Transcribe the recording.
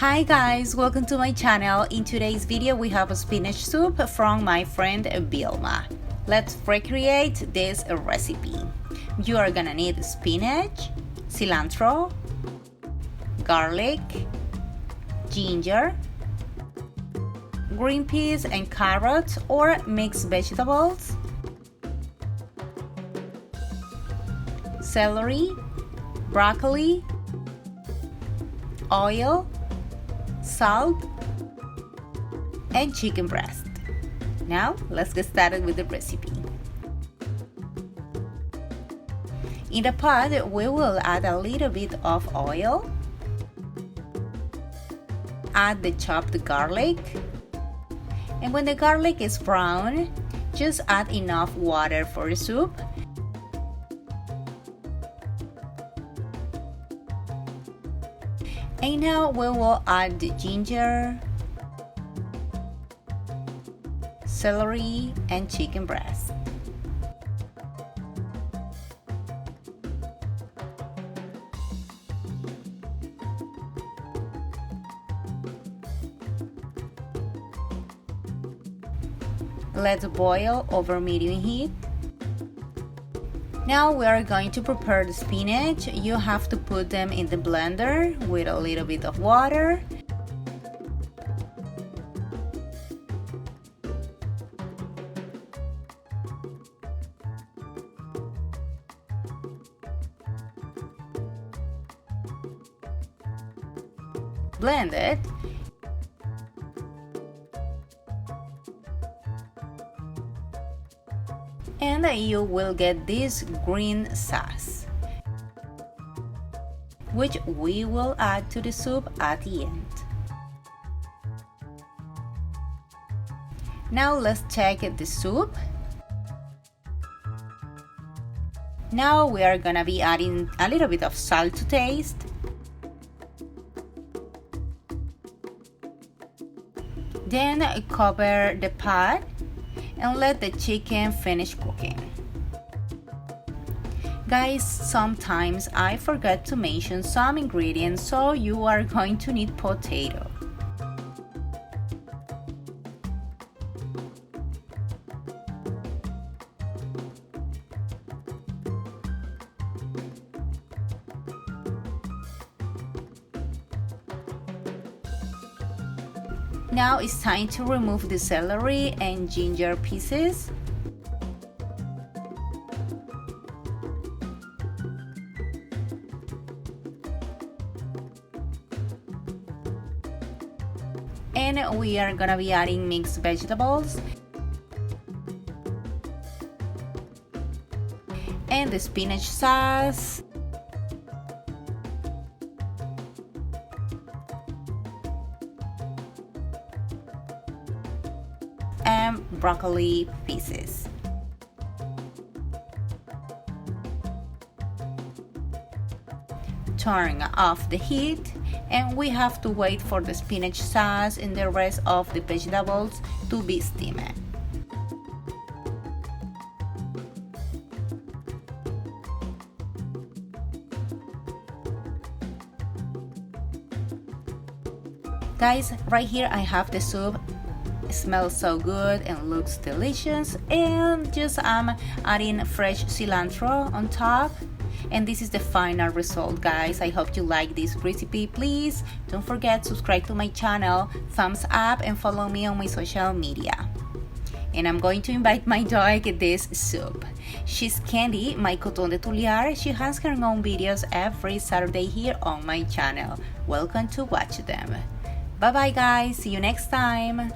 Hi guys, welcome to my channel. In today's video we have a spinach soup from my friend Vilma. Let's recreate this recipe. You are gonna need spinach, cilantro, garlic, ginger, green peas and carrots or mixed vegetables, celery, broccoli, oil, salt, and chicken breast. Now let's get started with the recipe. In the pot we will add a little bit of oil, add the chopped garlic, and when the garlic is brown, just add enough water for the soup. And now we will add the ginger, celery, and chicken breast. Let's boil over medium heat. Now we are going to prepare the spinach. You have to put them in the blender with a little bit of water. Blend it. And you will get this green sauce, which we will add to the soup at the end. Now let's check the soup. Now we are gonna be adding a little bit of salt to taste. Then cover the pot and let the chicken finish cooking. Guys, sometimes I forget to mention some ingredients, so you are going to need potato. Now it's time to remove the celery and ginger pieces. And we are gonna be adding mixed vegetables and the spinach sauce. And broccoli pieces. Turn off the heat, and we have to wait for the spinach sauce and the rest of the vegetables to be steamed. Guys, right here I have the soup. Smells so good and looks delicious, and just adding fresh cilantro on top, and this is the final result. Guys, I hope you like this recipe. Please don't forget to subscribe to my channel, thumbs up, and follow me on my social media. And I'm going to invite my dog this soup. She's Candy, my coton de Tuliar. She has her own videos every Saturday here on my channel. Welcome to watch them. Bye bye guys, see you next time.